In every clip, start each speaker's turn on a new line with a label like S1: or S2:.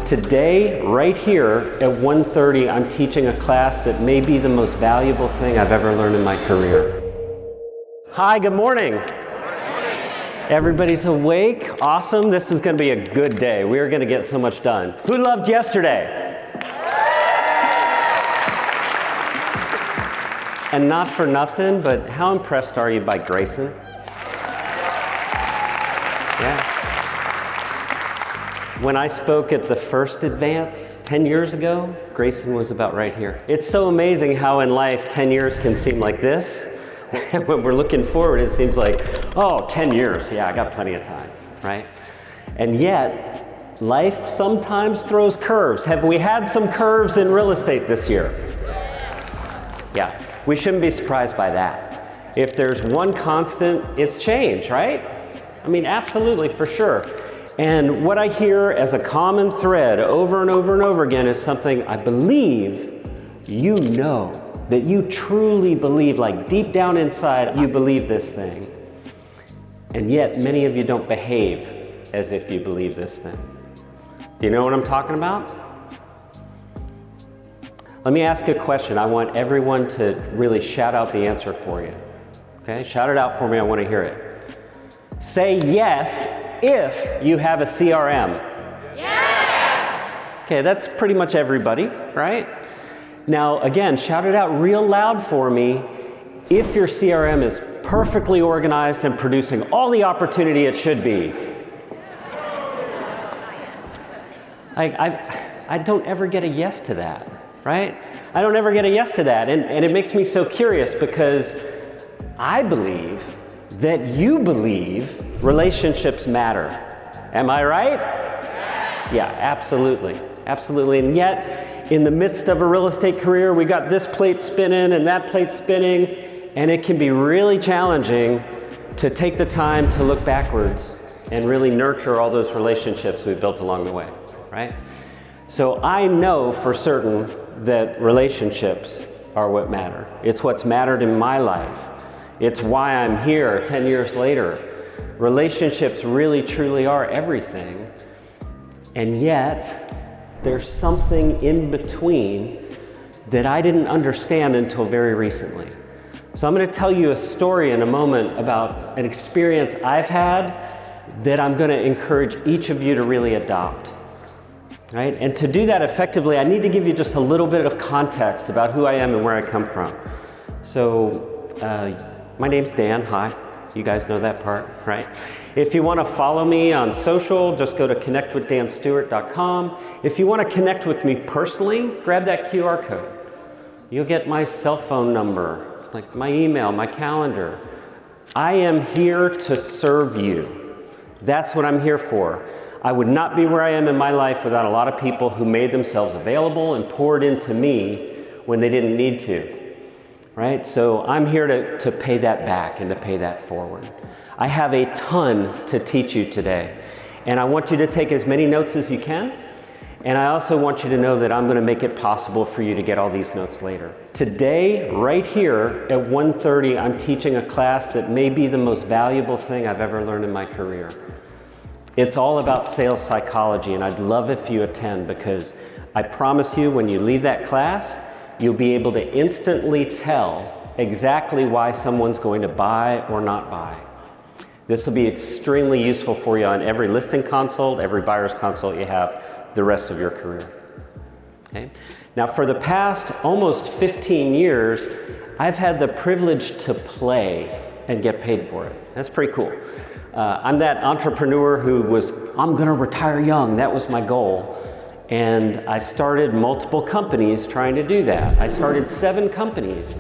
S1: Today, right here at 1:30, I'm teaching a class that may be the most valuable thing I've ever learned in my career. Hi, good morning. Everybody's awake? Awesome. This is going to be a good day. We are going to get so much done. Who loved yesterday? And not for nothing, but how impressed are you by Grayson? Yeah. When I spoke at the first advance 10 years ago, Grayson was about right here. It's so amazing how in life 10 years can seem like this. And when we're looking forward, it seems like, oh, 10 years, yeah, I got plenty of time, right? And yet, life sometimes throws curves. Have we had some curves in real estate this year? Yeah, we shouldn't be surprised by that. If there's one constant, it's change, right? I mean, absolutely, for sure. And what I hear as a common thread over and over and over again is something I believe you know, that you truly believe, like deep down inside, you believe this thing. And yet, many of you don't behave as if you believe this thing. Do you know what I'm talking about? Let me ask a question. I want everyone to really shout out the answer for you. Okay, shout it out for me, I want to hear it. Say yes if you have a CRM. Yes! Okay, that's pretty much everybody, right? Now, again, shout it out real loud for me if your CRM is perfectly organized and producing all the opportunity it should be. I don't ever get a yes to that, right? I don't ever get a yes to that, and it makes me so curious because I believe that you believe relationships matter. Am I right? Yeah, absolutely. Absolutely. And yet, in the midst of a real estate career, we got this plate spinning and that plate spinning, and it can be really challenging to take the time to look backwards and really nurture all those relationships we've built along the way, right? So I know for certain that relationships are what matter. It's what's mattered in my life. It's why I'm here 10 years later. Relationships really, truly are everything. And yet, there's something in between that I didn't understand until very recently. So I'm going to tell you a story in a moment about an experience I've had that I'm going to encourage each of you to really adopt. Right? And to do that effectively, I need to give you just a little bit of context about who I am and where I come from. So, my name's Dan. Hi. You guys know that part, right? If you want to follow me on social, just go to connectwithdanstewart.com. If you want to connect with me personally, grab that QR code. You'll get my cell phone number, like my email, my calendar. I am here to serve you. That's what I'm here for. I would not be where I am in my life without a lot of people who made themselves available and poured into me when they didn't need to. Right? So I'm here to pay that back and to pay that forward. I have a ton to teach you today, and I want you to take as many notes as you can, and I also want you to know that I'm going to make it possible for you to get all these notes later. Today, right here at 1:30, I'm teaching a class that may be the most valuable thing I've ever learned in my career. It's all about sales psychology, and I'd love if you attend because I promise you when you leave that class, you'll be able to instantly tell exactly why someone's going to buy or not buy. This will be extremely useful for you on every listing consult, every buyer's consult you have the rest of your career. Okay? Now, for the past almost 15 years, I've had the privilege to play and get paid for it. That's pretty cool. I'm that entrepreneur who I'm gonna retire young. That was my goal. And I started multiple companies trying to do that. I started 7 companies.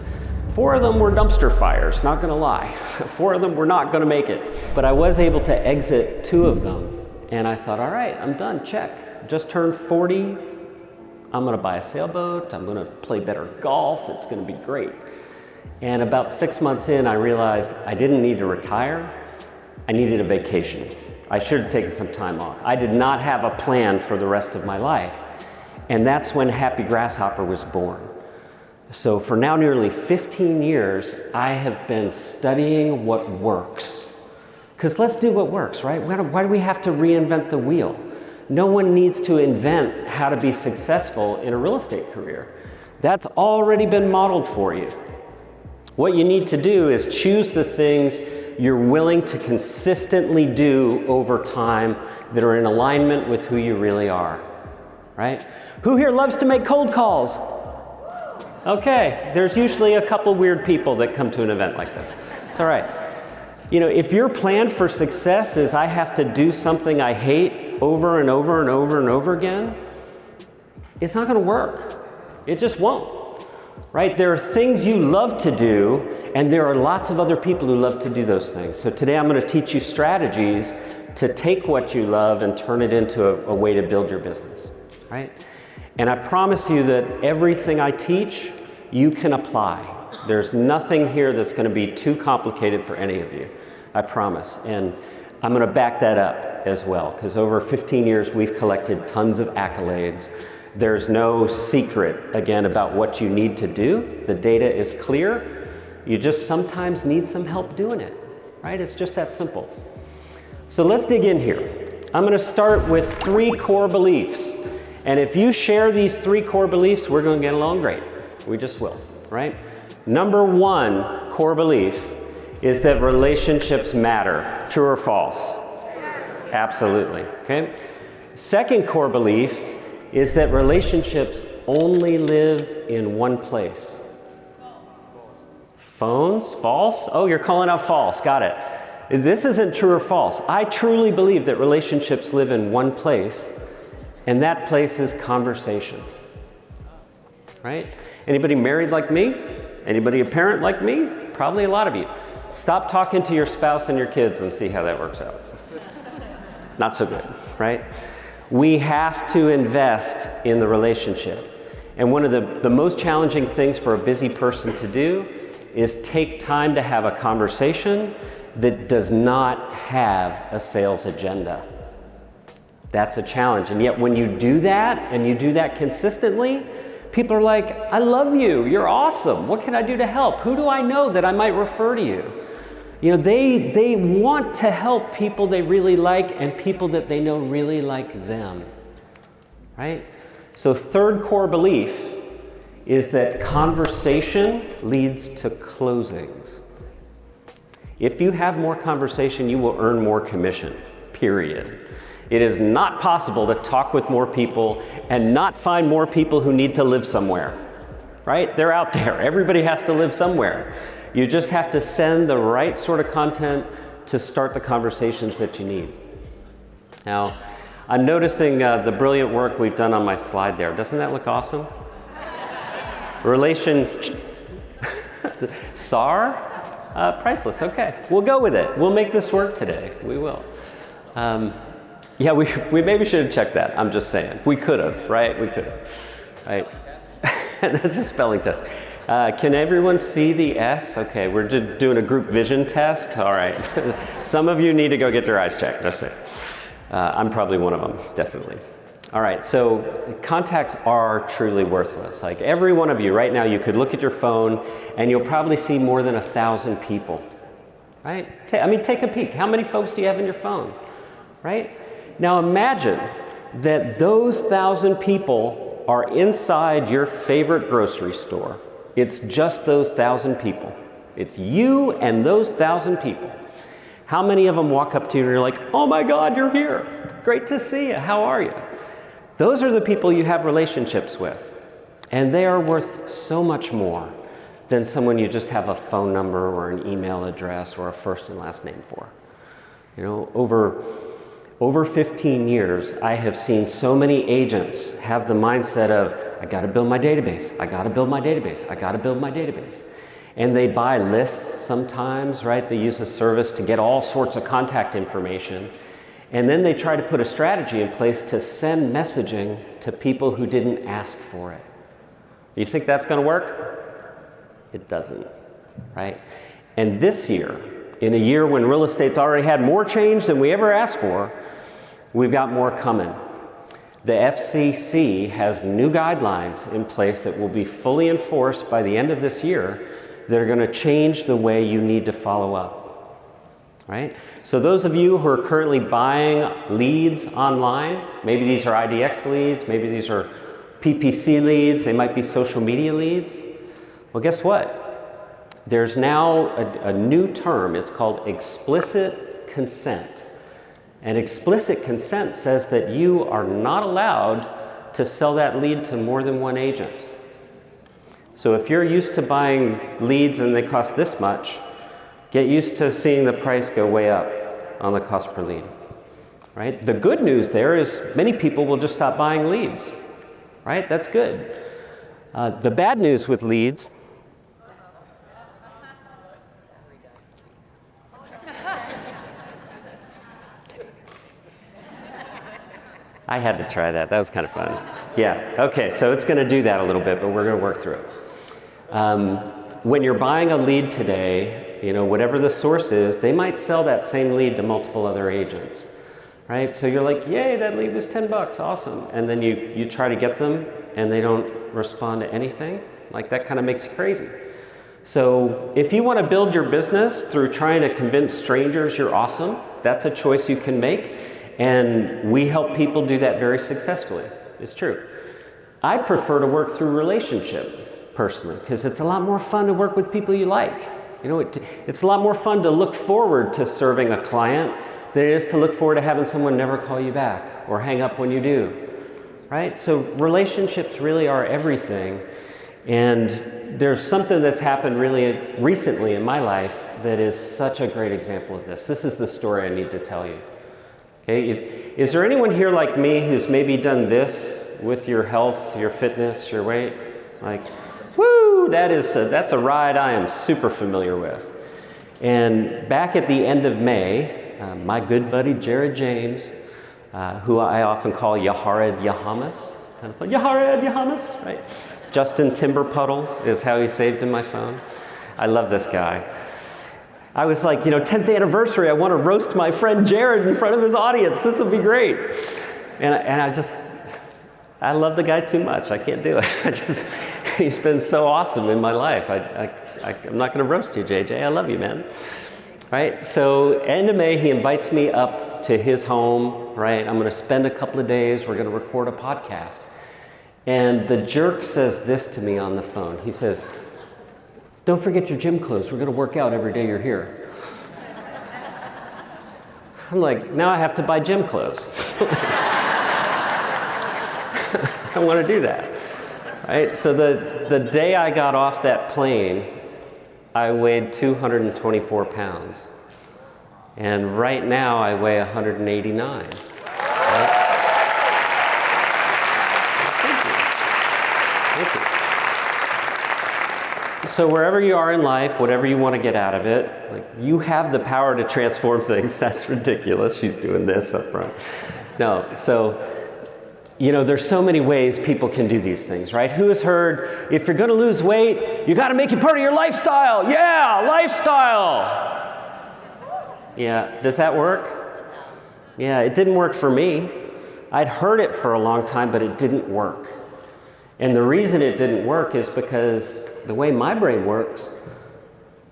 S1: 4 of them were dumpster fires, not gonna lie. 4 of them were not gonna make it. But I was able to exit 2 of them. And I thought, all right, I'm done, check. Just turned 40. I'm gonna buy a sailboat. I'm gonna play better golf. It's gonna be great. And about 6 months in, I realized I didn't need to retire. I needed a vacation. I should have taken some time off. I did not have a plan for the rest of my life. And that's when Happy Grasshopper was born. So for now nearly 15 years, I have been studying what works. Because let's do what works, right? Why do we have to reinvent the wheel? No one needs to invent how to be successful in a real estate career. That's already been modeled for you. What you need to do is choose the things you're willing to consistently do over time that are in alignment with who you really are, right? Who here loves to make cold calls? Okay, there's usually a couple weird people that come to an event like this. It's all right. You know, if your plan for success is I have to do something I hate over and over and over and over again, it's not going to work. It just won't, right? There are things you love to do, and there are lots of other people who love to do those things. So today I'm going to teach you strategies to take what you love and turn it into a way to build your business, right? And I promise you that everything I teach, you can apply. There's nothing here that's going to be too complicated for any of you, I promise. And I'm going to back that up as well, because over 15 years we've collected tons of accolades. There's no secret, again, about what you need to do. The data is clear. You just sometimes need some help doing it, right? It's just that simple. So let's dig in here. I'm going to start with 3 core beliefs. And if you share these 3 core beliefs, we're going to get along great. We just will, right? Number 1 core belief is that relationships matter. True or false? Absolutely, okay? Second core belief is that relationships only live in one place. Phones? False? Oh, you're calling out false. Got it. This isn't true or false. I truly believe that relationships live in one place, and that place is conversation. Right? Anybody married like me? Anybody a parent like me? Probably a lot of you. Stop talking to your spouse and your kids and see how that works out. Not so good, right? We have to invest in the relationship. And one of the most challenging things for a busy person to do is take time to have a conversation that does not have a sales agenda. That's a challenge. And yet when you do that, and you do that consistently, people are like, I love you, you're awesome, what can I do to help? Who do I know that I might refer to you? You know, they want to help people they really like and people that they know really like them, right? So third core belief is that conversation leads to closings. If you have more conversation, you will earn more commission, period. It is not possible to talk with more people and not find more people who need to live somewhere, right? They're out there. Everybody has to live somewhere. You just have to send the right sort of content to start the conversations that you need. Now, I'm noticing the brilliant work we've done on my slide there. Doesn't that look awesome? SAR? Priceless, okay. We'll go with it. We'll make this work today. We will. Yeah, we maybe should have checked that. I'm just saying. We could have, right? We could have, right? That's a spelling test. Can everyone see the S? Okay, we're just doing a group vision test. All right. Some of you need to go get their eyes checked. Just say. I'm probably one of them, definitely. All right, so contacts are truly worthless. Like every one of you right now, you could look at your phone and you'll probably see more than 1,000 people, right? I mean, take a peek. How many folks do you have in your phone, right? Now imagine that those 1,000 people are inside your favorite grocery store. It's just those 1,000 people. It's you and those 1,000 people. How many of them walk up to you and you're like, oh my God, you're here. Great to see you. How are you? Those are the people you have relationships with. And they are worth so much more than someone you just have a phone number or an email address or a first and last name for. You know, over 15 years, I have seen so many agents have the mindset of, I got to build my database. I got to build my database. I got to build my database. And they buy lists sometimes, right? They use a service to get all sorts of contact information. And then they try to put a strategy in place to send messaging to people who didn't ask for it. You think that's going to work? It doesn't, right? And this year, in a year when real estate's already had more change than we ever asked for, we've got more coming. The FCC has new guidelines in place that will be fully enforced by the end of this year that are going to change the way you need to follow up. right? So those of you who are currently buying leads online, maybe these are IDX leads, maybe these are PPC leads, they might be social media leads. Well, guess what? There's now a new term. It's called explicit consent. And explicit consent says that you are not allowed to sell that lead to more than one agent. So if you're used to buying leads and they cost this much, get used to seeing the price go way up on the cost per lead, right? The good news there is many people will just stop buying leads, right? That's good. The bad news with leads I had to try that. That was kind of fun. Yeah, okay, so it's going to do that a little bit, but we're going to work through it. When you're buying a lead today, you know, whatever the source is, they might sell that same lead to multiple other agents, right? So you're like, yay, that lead was $10, awesome. And then you try to get them and they don't respond to anything. Like, that kind of makes you crazy. So if you want to build your business through trying to convince strangers you're awesome, that's a choice you can make. And we help people do that very successfully. It's true. I prefer to work through relationship, personally, because it's a lot more fun to work with people you like. You know, it's a lot more fun to look forward to serving a client than it is to look forward to having someone never call you back or hang up when you do, right? So relationships really are everything. And there's something that's happened really recently in my life that is such a great example of this. This is the story I need to tell you. Okay, is there anyone here like me who's maybe done this with your health, your fitness, your weight? Like, woo, that's a ride I am super familiar with. And back at the end of May, my good buddy Jared James, who I often call Yahared Yahamas, kind of Yahared Yahamas, right? Justin Timberpuddle is how he's saved in my phone. I love this guy. I was like, 10th anniversary, I want to roast my friend Jared in front of his audience. This will be great. And I love the guy too much. I can't do it. He's been so awesome in my life. I'm not going to roast you, JJ. I love you, man. Right? So end of May, he invites me up to his home, right? I'm going to spend a couple of days. We're going to record a podcast. And the jerk says this to me on the phone. He says, "Don't forget your gym clothes. We're going to work out every day you're here." I'm like, now I have to buy gym clothes. I don't want to do that. Right? So the day I got off that plane, I weighed 224 pounds. And right now I weigh 189. Right? Thank you. So wherever you are in life, whatever you want to get out of it, like, you have the power to transform things. That's ridiculous. She's doing this up front. No, so, there's so many ways people can do these things, right? Who has heard, if you're going to lose weight, you got to make it part of your lifestyle. Yeah, lifestyle. Yeah, does that work? Yeah, it didn't work for me. I'd heard it for a long time, but it didn't work. And the reason it didn't work is because the way my brain works,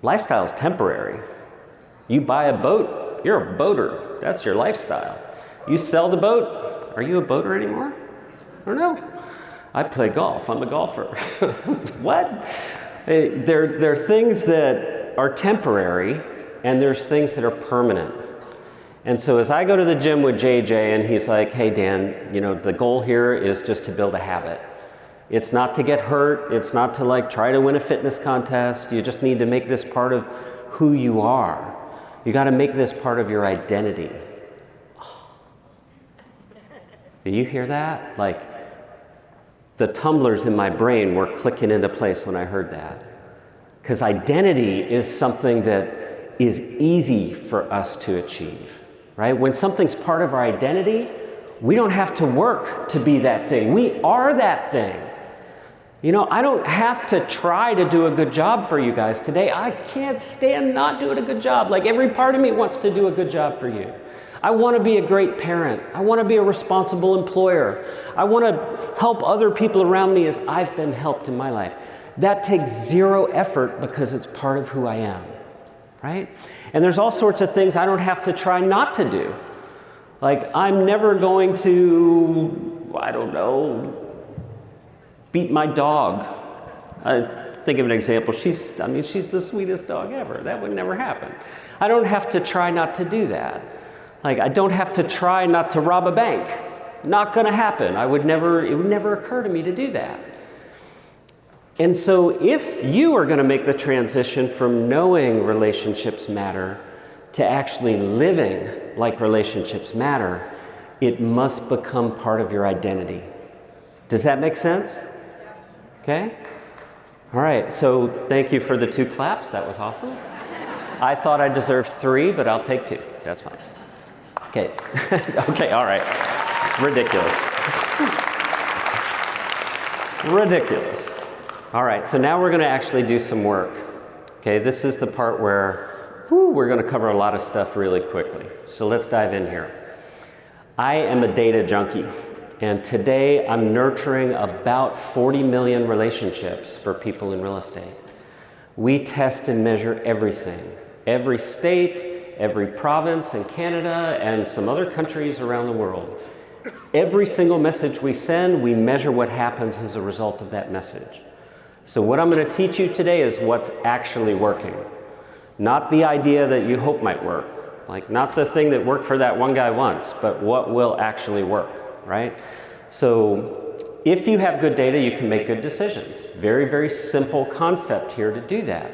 S1: lifestyle is temporary. You buy a boat, you're a boater. That's your lifestyle. You sell the boat, are you a boater anymore? I don't know. I play golf, I'm a golfer. What? There are things that are temporary, and there's things that are permanent. And so as I go to the gym with JJ and he's like, "Hey Dan, the goal here is just to build a habit. It's not to get hurt. It's not to try to win a fitness contest. You just need to make this part of who you are. You got to make this part of your identity." Do you hear that? The tumblers in my brain were clicking into place when I heard that. Because identity is something that is easy for us to achieve, right? When something's part of our identity, we don't have to work to be that thing. We are that thing. I don't have to try to do a good job for you guys today. I can't stand not doing a good job. Every part of me wants to do a good job for you. I want to be a great parent. I want to be a responsible employer. I want to help other people around me as I've been helped in my life. That takes zero effort because it's part of who I am. right? And there's all sorts of things I don't have to try not to do. Like, I'm never going to, I don't know, beat my dog. Think of an example. She's the sweetest dog ever. That would never happen. I don't have to try not to do that. Like, I don't have to try not to rob a bank. Not going to happen. It would never occur to me to do that. And so if you are going to make the transition from knowing relationships matter to actually living like relationships matter, it must become part of your identity. Does that make sense? Okay? All right, so thank you for the 2 claps. That was awesome. I thought I deserved 3, but I'll take 2. That's fine. Okay. Okay, all right. Ridiculous. Ridiculous. All right, so now we're going to actually do some work. Okay, this is the part where we're going to cover a lot of stuff really quickly. So let's dive in here. I am a data junkie, and today I'm nurturing about 40 million relationships for people in real estate. We test and measure everything. Every state, every province in Canada, and some other countries around the world. Every single message we send, we measure what happens as a result of that message. So what I'm going to teach you today is what's actually working. Not the idea that you hope might work. Like, not the thing that worked for that one guy once, but what will actually work, right? So if you have good data, you can make good decisions. Very, very simple concept here to do that.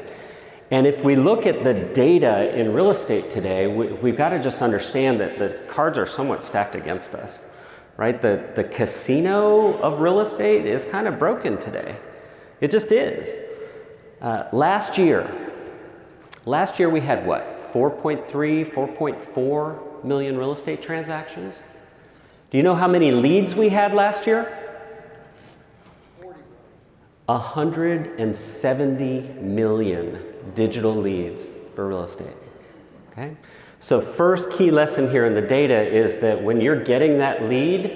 S1: And if we look at the data in real estate today, we've got to just understand that the cards are somewhat stacked against us, right? The casino of real estate is kind of broken today. It just is. Last year we had what? 4.3, 4.4 million real estate transactions. Do you know how many leads we had last year? 170 million digital leads for real estate. Okay? So first key lesson here in the data is that when you're getting that lead,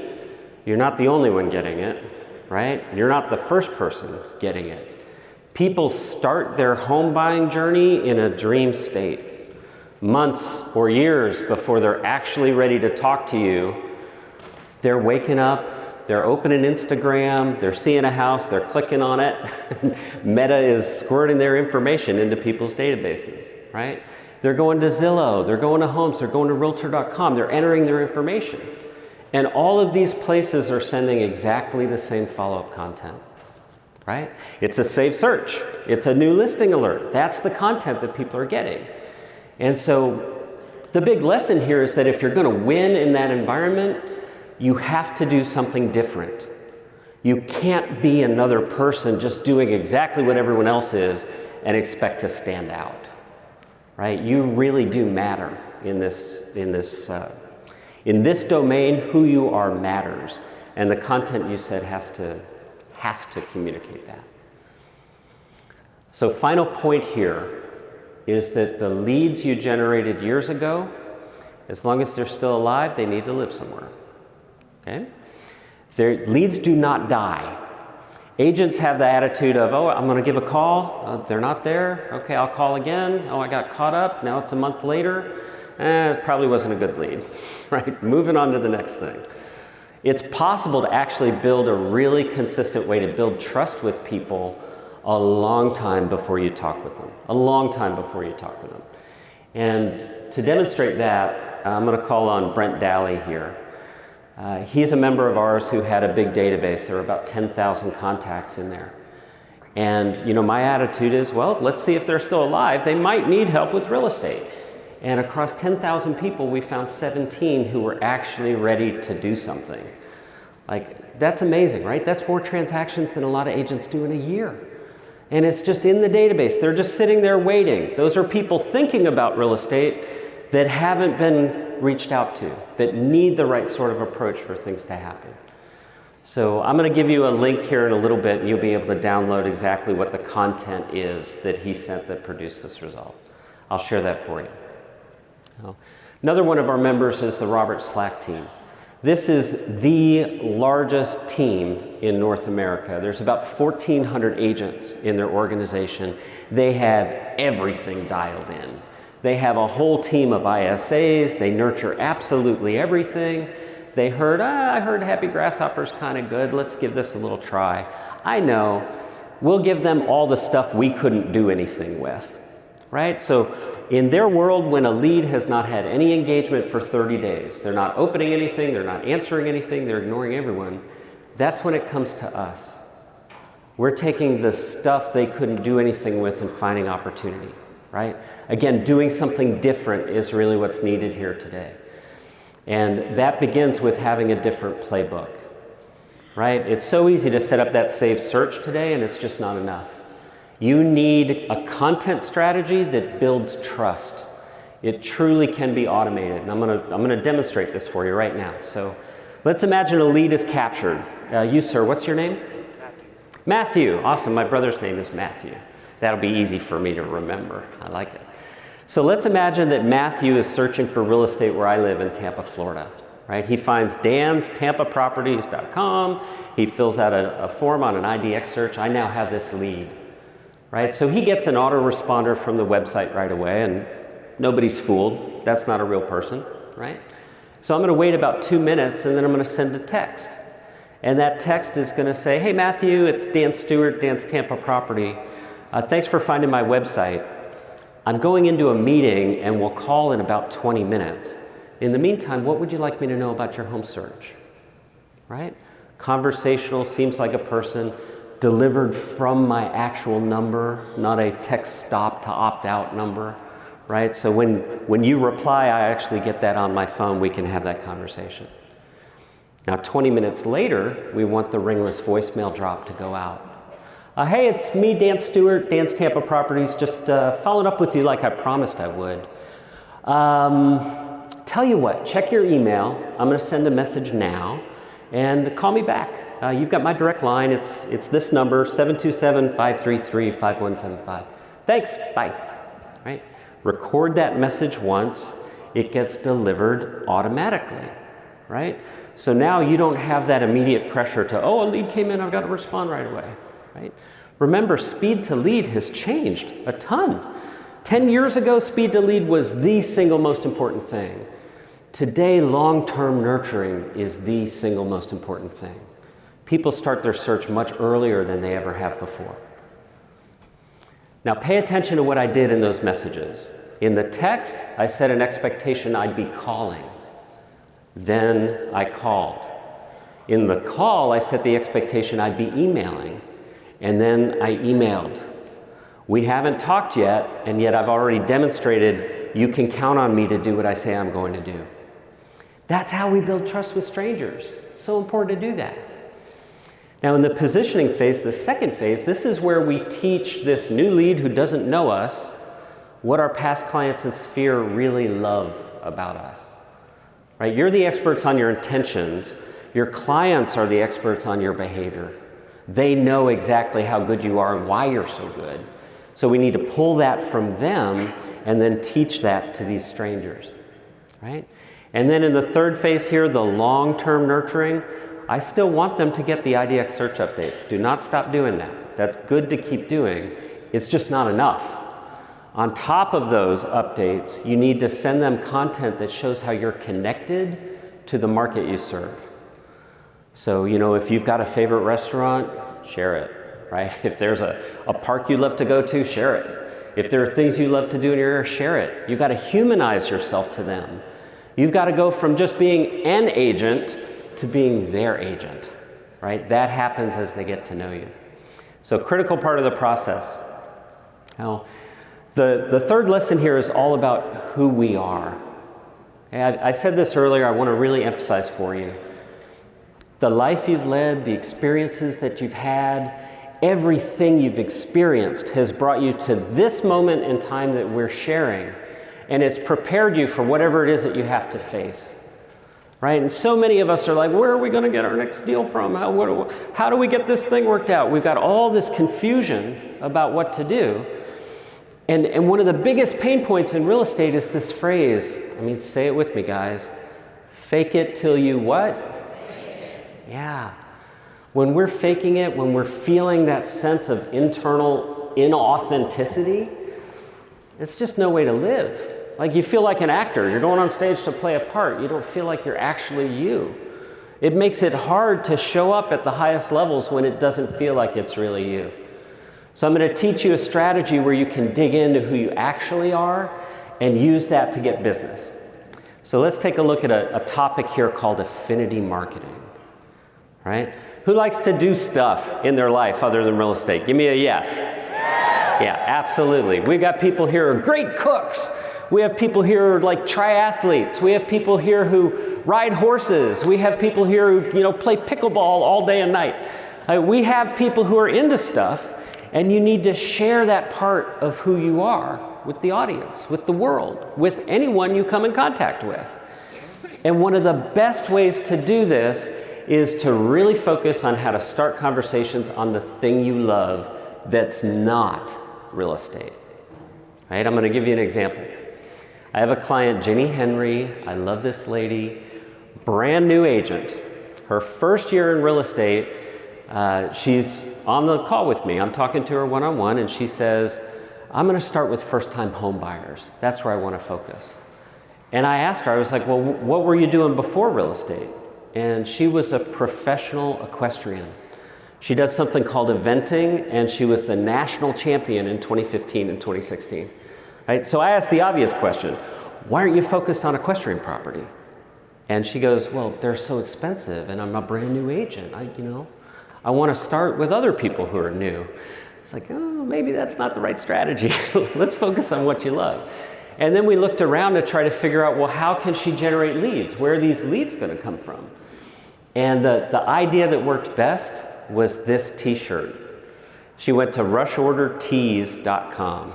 S1: you're not the only one getting it. Right? You're not the first person getting it. People start their home buying journey in a dream state. Months or years before they're actually ready to talk to you, they're waking up, they're opening Instagram, they're seeing a house, they're clicking on it. Meta is squirting their information into people's databases, right? They're going to Zillow, they're going to Homes, they're going to Realtor.com, they're entering their information. And all of these places are sending exactly the same follow-up content, right? It's a saved search. It's a new listing alert. That's the content that people are getting. And so the big lesson here is that if you're going to win in that environment, you have to do something different. You can't be another person just doing exactly what everyone else is and expect to stand out, right? You really do matter in this domain. Who you are matters, and the content you said has to communicate that. So final point here is that the leads you generated years ago, as long as they're still alive, they need to live somewhere. Okay? Their leads do not die. Agents have the attitude of, oh, I'm going to give a call. They're not there. Okay, I'll call again. Oh, I got caught up. Now it's a month later. It probably wasn't a good lead, right? Moving on to the next thing. It's possible to actually build a really consistent way to build trust with people a long time before you talk with them. A long time before you talk with them. And to demonstrate that, I'm going to call on Brent Daly here. He's a member of ours who had a big database. There were about 10,000 contacts in there. And, you know, my attitude is, well, let's see if they're still alive. They might need help with real estate. And across 10,000 people, we found 17 who were actually ready to do something. Like, that's amazing, right? That's more transactions than a lot of agents do in a year. And it's just in the database. They're just sitting there waiting. Those are people thinking about real estate that haven't been reached out to, that need the right sort of approach for things to happen. So I'm going to give you a link here in a little bit, and you'll be able to download exactly what the content is that he sent that produced this result. I'll share that for you. Another one of our members is the Robert Slack team. This is the largest team in North America. There's about 1,400 agents in their organization. They have everything dialed in. They have a whole team of ISAs. They nurture absolutely everything. They heard, I heard Happy Grasshopper's kind of good. Let's give this a little try. I know. We'll give them all the stuff we couldn't do anything with, right? So in their world, when a lead has not had any engagement for 30 days, they're not opening anything, they're not answering anything, they're ignoring everyone, that's when it comes to us. We're taking the stuff they couldn't do anything with and finding opportunity, right? Again, doing something different is really what's needed here today. And that begins with having a different playbook, right? It's so easy to set up that saved search today, and it's just not enough. You need a content strategy that builds trust. It truly can be automated. And I'm gonna demonstrate this for you right now. So let's imagine a lead is captured. You, sir, what's your name? Matthew. Awesome. My brother's name is Matthew. That'll be easy for me to remember. I like it. So let's imagine that Matthew is searching for real estate where I live in Tampa, Florida. Right? He finds danstampaproperties.com. He fills out a form on an IDX search. I now have this lead. Right? So he gets an autoresponder from the website right away, and nobody's fooled. That's not a real person, right? So I'm going to wait about 2 minutes, and then I'm going to send a text. And that text is going to say, hey, Matthew, it's Dan Stewart, Dan's Tampa Property. Thanks for finding my website. I'm going into a meeting, and we'll call in about 20 minutes. In the meantime, what would you like me to know about your home search? Right? Conversational, seems like a person, delivered from my actual number, not a text stop to opt out number, right? So when you reply, I actually get that on my phone. We can have that conversation. Now, 20 minutes later, we want the ringless voicemail drop to go out. Hey, it's me, Dan Stewart, Dan's Tampa Properties, just following up with you like I promised I would. Tell you what, check your email. I'm going to send a message now, and call me back. You've got my direct line. It's this number, 727-533-5175. Thanks, bye. Right? Record that message once. It gets delivered automatically, right? So now you don't have that immediate pressure to, oh, a lead came in, I've got to respond right away, right? Remember, speed to lead has changed a ton. 10 years ago, speed to lead was the single most important thing. Today, long-term nurturing is the single most important thing. People start their search much earlier than they ever have before. Now, pay attention to what I did in those messages. In the text, I set an expectation I'd be calling. Then I called. In the call, I set the expectation I'd be emailing. And then I emailed. We haven't talked yet, and yet I've already demonstrated you can count on me to do what I say I'm going to do. That's how we build trust with strangers. It's so important to do that. Now, in the positioning phase, the second phase, this is where we teach this new lead who doesn't know us what our past clients and sphere really love about us. Right? You're the experts on your intentions. Your clients are the experts on your behavior. They know exactly how good you are and why you're so good. So we need to pull that from them and then teach that to these strangers. Right? And then in the third phase here, the long-term nurturing, I still want them to get the IDX search updates. Do not stop doing that. That's good to keep doing. It's just not enough. On top of those updates, you need to send them content that shows how you're connected to the market you serve. So, if you've got a favorite restaurant, share it, right? If there's a park you love to go to, share it. If there are things you love to do in your area, share it. You've got to humanize yourself to them. You've got to go from just being an agent to being their agent, right? That happens as they get to know you. So a critical part of the process. Now, the third lesson here is all about who we are. I said this earlier, I want to really emphasize for you. The life you've led, the experiences that you've had, everything you've experienced has brought you to this moment in time that we're sharing. And it's prepared you for whatever it is that you have to face. Right? And so many of us are like, where are we going to get our next deal from? How do we get this thing worked out? We've got all this confusion about what to do. And one of the biggest pain points in real estate is this phrase. Say it with me, guys. Fake it till you what? Yeah. When we're faking it, when we're feeling that sense of internal inauthenticity, It's just no way to live. Like you feel like an actor. You're going on stage to play a part. You don't feel like you're actually you. It makes it hard to show up at the highest levels when it doesn't feel like it's really you. So I'm going to teach you a strategy where you can dig into who you actually are and use that to get business. So let's take a look at a topic here called affinity marketing, right? Who likes to do stuff in their life other than real estate? Give me a yes. Yeah, absolutely. We've got people here who are great cooks. We have people here who are like triathletes. We have people here who ride horses. We have people here who, play pickleball all day and night. We have people who are into stuff, and you need to share that part of who you are with the audience, with the world, with anyone you come in contact with. And one of the best ways to do this is to really focus on how to start conversations on the thing you love that's not real estate. Right? I'm going to give you an example. I have a client, Jenny Henry. I love this lady, brand new agent. Her first year in real estate, she's on the call with me. I'm talking to her one-on-one, and she says, I'm going to start with first-time home buyers. That's where I want to focus. And I asked her, I was like, well, what were you doing before real estate? And she was a professional equestrian. She does something called eventing, and she was the national champion in 2015 and 2016. Right? So I asked the obvious question, why aren't you focused on equestrian property? And she goes, well, they're so expensive, and I'm a brand new agent. I want to start with other people who are new. It's like, oh, maybe that's not the right strategy. Let's focus on what you love. And then we looked around to try to figure out, well, how can she generate leads? Where are these leads going to come from? And the idea that worked best was this t-shirt. She went to rushordertees.com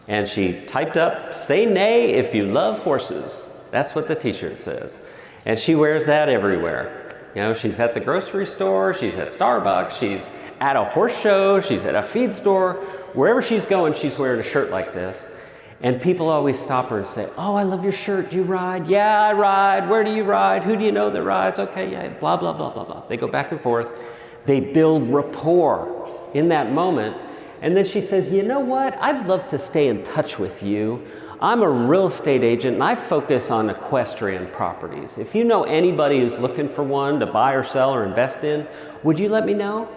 S1: and she typed up, say nay if you love horses. That's what the t-shirt says. And she wears that everywhere. She's at the grocery store, she's at Starbucks, she's at a horse show, she's at a feed store. Wherever she's going, she's wearing a shirt like this. And people always stop her and say, oh, I love your shirt. Do you ride? Yeah, I ride. Where do you ride? Who do you know that rides? Okay, yeah, blah, blah, blah, blah, blah. They go back and forth. They build rapport in that moment. And then she says, you know what? I'd love to stay in touch with you. I'm a real estate agent and I focus on equestrian properties. If you know anybody who's looking for one to buy or sell or invest in, would you let me know?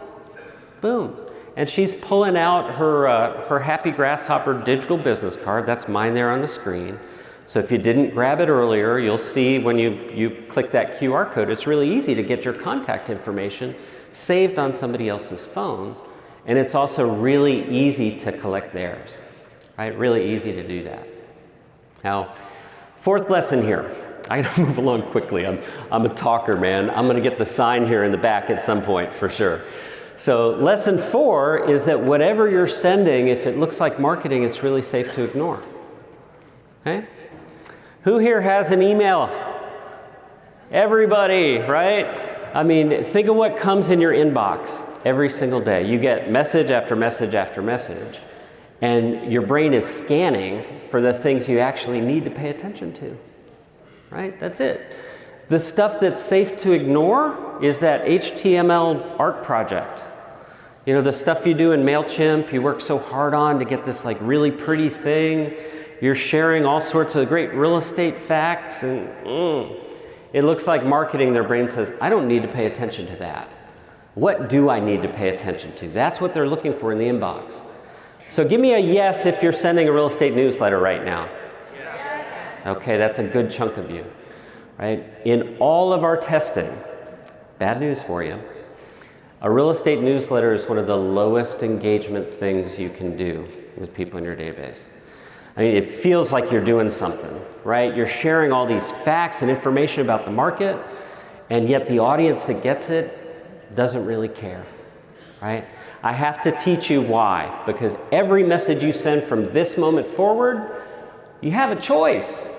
S1: Boom. And she's pulling out her Happy Grasshopper digital business card. That's mine there on the screen. So if you didn't grab it earlier, you'll see when you click that QR code, it's really easy to get your contact information saved on somebody else's phone. And it's also really easy to collect theirs, right? Really easy to do that. Now, fourth lesson here. I gotta move along quickly. I'm a talker, man. I'm gonna get the sign here in the back at some point for sure. So lesson 4 is that whatever you're sending, if it looks like marketing, it's really safe to ignore. Okay? Who here has an email? Everybody, right? I mean, think of what comes in your inbox every single day. You get message after message after message, and your brain is scanning for the things you actually need to pay attention to, right? That's it. The stuff that's safe to ignore is that HTML art project. The stuff you do in MailChimp, you work so hard on to get this like really pretty thing. You're sharing all sorts of great real estate facts, and it looks like marketing. Their brain says, I don't need to pay attention to that. What do I need to pay attention to? That's what they're looking for in the inbox. So give me a yes if you're sending a real estate newsletter right now. Yes. Okay, that's a good chunk of you. Right? In all of our testing, bad news for you, a real estate newsletter is one of the lowest engagement things you can do with people in your database. I mean, it feels like you're doing something, right? You're sharing all these facts and information about the market, and yet the audience that gets it doesn't really care, right? I have to teach you why, because every message you send from this moment forward, you have a choice.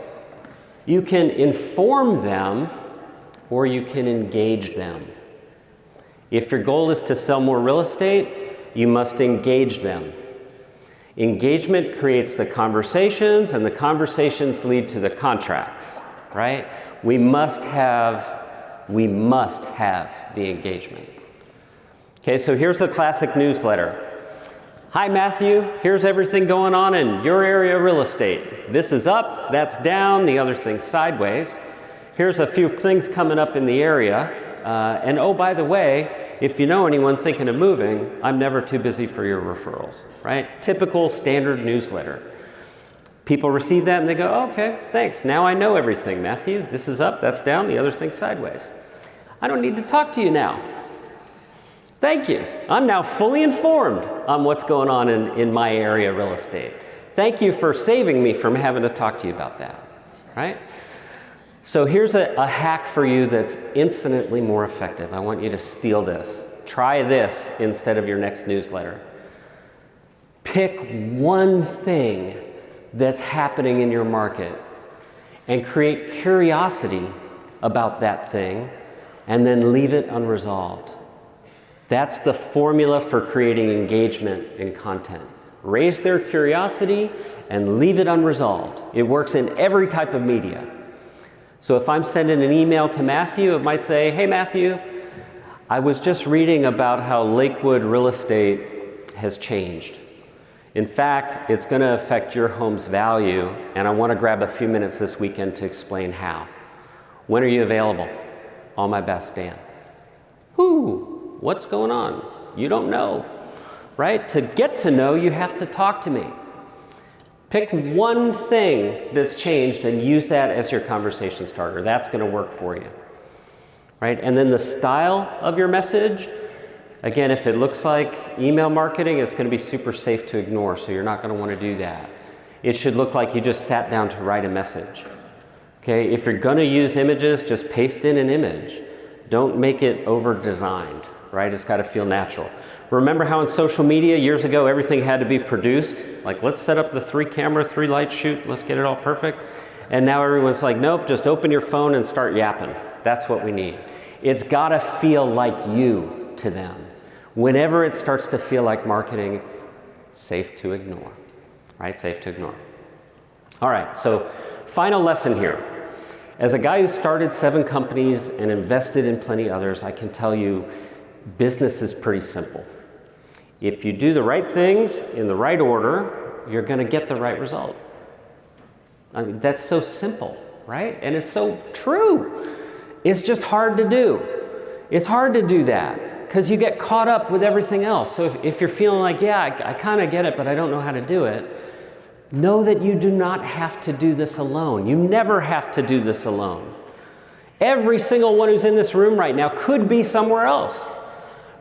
S1: You can inform them or you can engage them. If your goal is to sell more real estate, you must engage them. Engagement creates the conversations, and the conversations lead to the contracts, right? We must have the engagement. Okay, so here's the classic newsletter. Hi Matthew, here's everything going on in your area of real estate. This is up, that's down, the other thing's sideways. Here's a few things coming up in the area. And oh, by the way, if you know anyone thinking of moving, I'm never too busy for your referrals, right? Typical standard newsletter. People receive that and they go, oh, okay, thanks. Now I know everything, Matthew. This is up, that's down, the other thing's sideways. I don't need to talk to you now. Thank you. I'm now fully informed on what's going on in my area of real estate. Thank you for saving me from having to talk to you about that, right? So here's a hack for you that's infinitely more effective. I want you to steal this. Try this instead of your next newsletter. Pick one thing that's happening in your market and create curiosity about that thing and then leave it unresolved. That's the formula for creating engagement in content. Raise their curiosity and leave it unresolved. It works in every type of media. So if I'm sending an email to Matthew, it might say, hey Matthew, I was just reading about how Lakewood real estate has changed. In fact, it's going to affect your home's value, and I want to grab a few minutes this weekend to explain how. When are you available? All my best, Dan. Whoo! What's going on? You don't know, right? To get to know, you have to talk to me. Pick one thing that's changed and use that as your conversation starter. That's going to work for you, right? And then the style of your message, again, if it looks like email marketing, it's going to be super safe to ignore, so you're not going to want to do that. It should look like you just sat down to write a message. Okay, if you're going to use images, just paste in an image. Don't make it over-designed. Right? It's got to feel natural. Remember how in social media years ago everything had to be produced? Like, let's set up the 3-camera, 3-light shoot, let's get it all perfect. And now everyone's like, nope, just open your phone and start yapping. That's what we need. It's got to feel like you to them. Whenever it starts to feel like marketing, safe to ignore. Right? Safe to ignore. All right, so final lesson here. As a guy who started 7 companies and invested in plenty others, I can tell you business is pretty simple. If you do the right things in the right order, you're going to get the right result. I mean, that's so simple, right? And it's so true. It's just hard to do. It's hard to do that because you get caught up with everything else. So if you're feeling like, yeah, I kind of get it, but I don't know how to do it, know that you do not have to do this alone. You never have to do this alone. Every single one who's in this room right now could be somewhere else.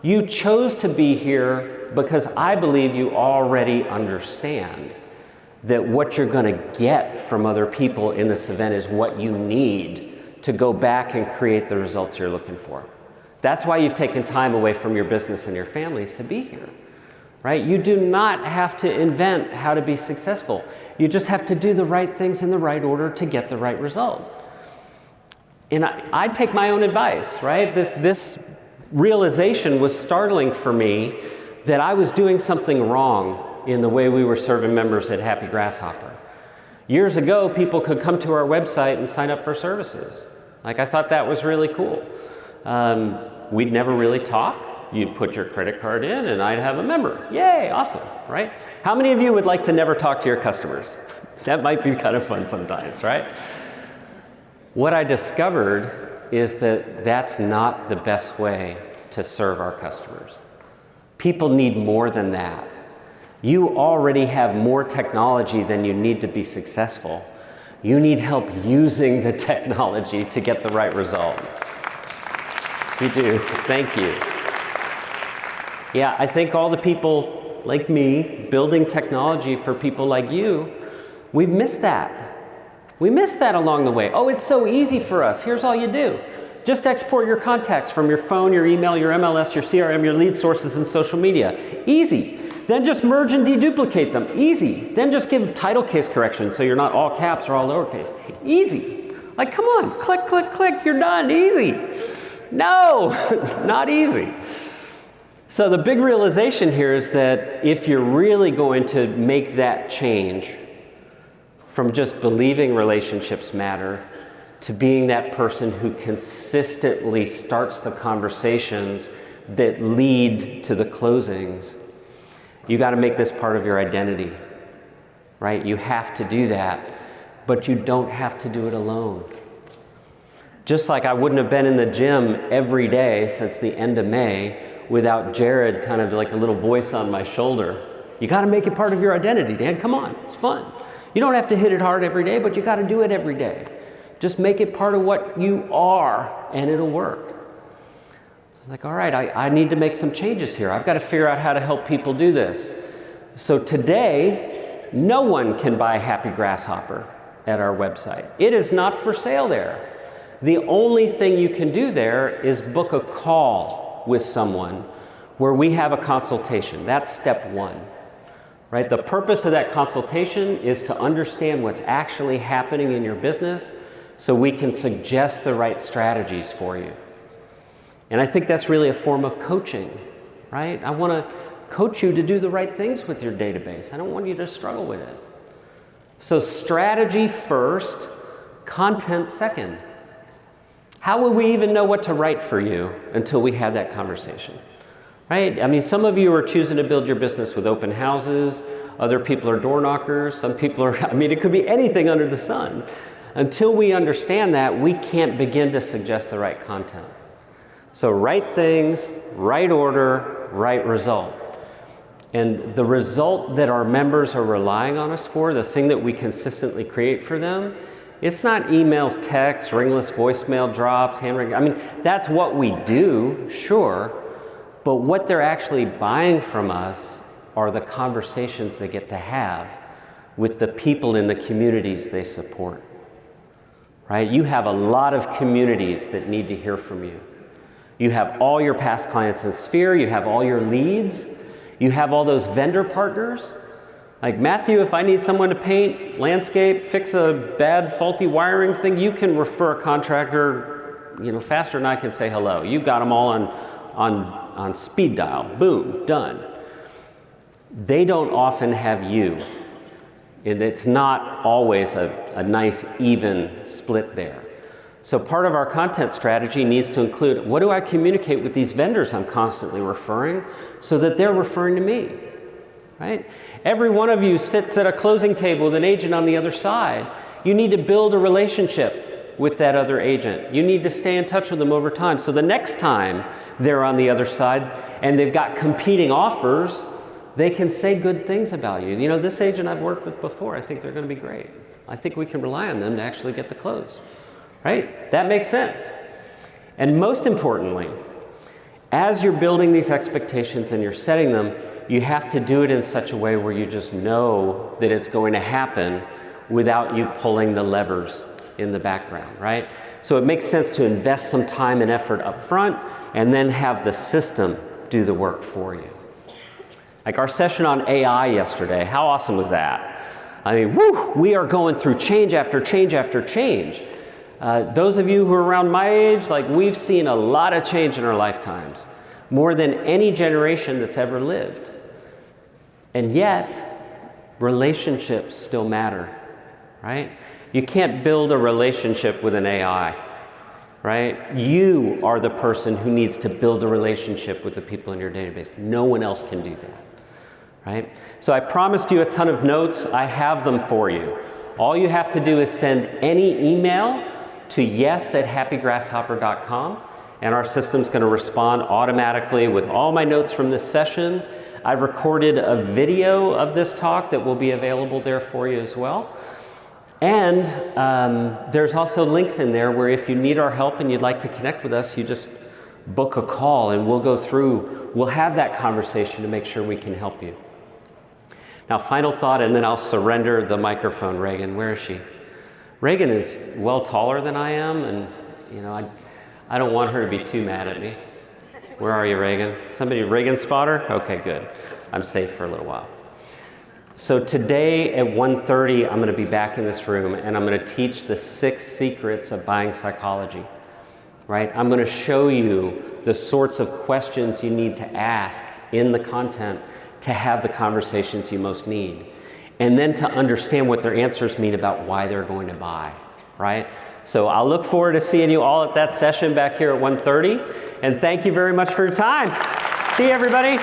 S1: You chose to be here because I believe you already understand that what you're going to get from other people in this event is what you need to go back and create the results you're looking for. That's why you've taken time away from your business and your families to be here, right? You do not have to invent how to be successful. You just have to do the right things in the right order to get the right result. And I take my own advice, right? This realization was startling for me that I was doing something wrong in the way we were serving members at Happy Grasshopper. Years ago, people could come to our website and sign up for services. Like, I thought that was really cool. We'd never really talk. You'd put your credit card in and I'd have a member. Yay, awesome, right? How many of you would like to never talk to your customers? That might be kind of fun sometimes, right? What I discovered is that that's not the best way to serve our customers. People need more than that. You already have more technology than you need to be successful. You need help using the technology to get the right result. You do. Thank you. Yeah, I think all the people like me building technology for people like you, we've missed that. We missed that along the way. Oh, it's so easy for us. Here's all you do. Just export your contacts from your phone, your email, your MLS, your CRM, your lead sources, and social media. Easy. Then just merge and deduplicate them. Easy. Then just give title case correction so you're not all caps or all lowercase. Easy. Like, come on, click, click, click, you're done. Easy. No, not easy. So the big realization here is that if you're really going to make that change from just believing relationships matter to being that person who consistently starts the conversations that lead to the closings, You got to make this part of your identity, right? You have to do that, but you don't have to do it alone. Just like I wouldn't have been in the gym every day since the end of May without Jared kind of like a little voice on my shoulder. You got to make it part of your identity, Dan. Come on, it's fun. You don't have to hit it hard every day, but you got to do it every day. Just make it part of what you are, and it'll work. So it's like, all right, I need to make some changes here. I've got to figure out how to help people do this. So today, no one can buy Happy Grasshopper at our website. It is not for sale there. The only thing you can do there is book a call with someone where we have a consultation. That's step one, right? The purpose of that consultation is to understand what's actually happening in your business so we can suggest the right strategies for you. And I think that's really a form of coaching, right? I want to coach you to do the right things with your database. I don't want you to struggle with it. So strategy first, content second. How will we even know what to write for you until we have that conversation, right? I mean, some of you are choosing to build your business with open houses. Other people are door knockers. Some people are, I mean, it could be anything under the sun. Until we understand that, we can't begin to suggest the right content. So right things, right order, right result. And the result that our members are relying on us for, the thing that we consistently create for them, it's not emails, texts, ringless voicemail drops, handwriting. I mean, that's what we do, sure, but what they're actually buying from us are the conversations they get to have with the people in the communities they support, right? You have a lot of communities that need to hear from you. You have all your past clients in Sphere, you have all your leads, you have all those vendor partners. Like Matthew, if I need someone to paint, landscape, fix a bad faulty wiring thing, you can refer a contractor, faster than I can say hello. You got them all on speed dial. Boom, done. They don't often have you. And it's not always a nice, even split there. So part of our content strategy needs to include, what do I communicate with these vendors I'm constantly referring so that they're referring to me? Right? Every one of you sits at a closing table with an agent on the other side. You need to build a relationship with that other agent. You need to stay in touch with them over time. So the next time they're on the other side and they've got competing offers, they can say good things about you. This agent I've worked with before, I think they're going to be great. I think we can rely on them to actually get the close. Right? That makes sense. And most importantly, as you're building these expectations and you're setting them, you have to do it in such a way where you just know that it's going to happen without you pulling the levers in the background, right? So it makes sense to invest some time and effort up front and then have the system do the work for you. Like our session on AI yesterday, how awesome was that? I mean, we are going through change after change after change. Those of you who are around my age, like we've seen a lot of change in our lifetimes, more than any generation that's ever lived. And yet, relationships still matter, right? You can't build a relationship with an AI, right? You are the person who needs to build a relationship with the people in your database. No one else can do that, right? So I promised you a ton of notes. I have them for you. All you have to do is send any email to yes@happygrasshopper.com, and our system's going to respond automatically with all my notes from this session. I've recorded a video of this talk that will be available there for you as well. And there's also links in there where if you need our help and you'd like to connect with us, you just book a call and we'll go through, we'll have that conversation to make sure we can help you. Now, final thought, and then I'll surrender the microphone. Reagan, where is she? Reagan is well taller than I am, and I don't want her to be too mad at me. Where are you, Reagan? Somebody, Reagan spotter? Okay, good. I'm safe for a little while. So today at 1:30, I'm going to be back in this room, and I'm going to teach the 6 secrets of buying psychology, right? I'm going to show you the sorts of questions you need to ask in the content to have the conversations you most need, and then to understand what their answers mean about why they're going to buy, right? So I'll look forward to seeing you all at that session back here at 1:30, and thank you very much for your time. See you, everybody.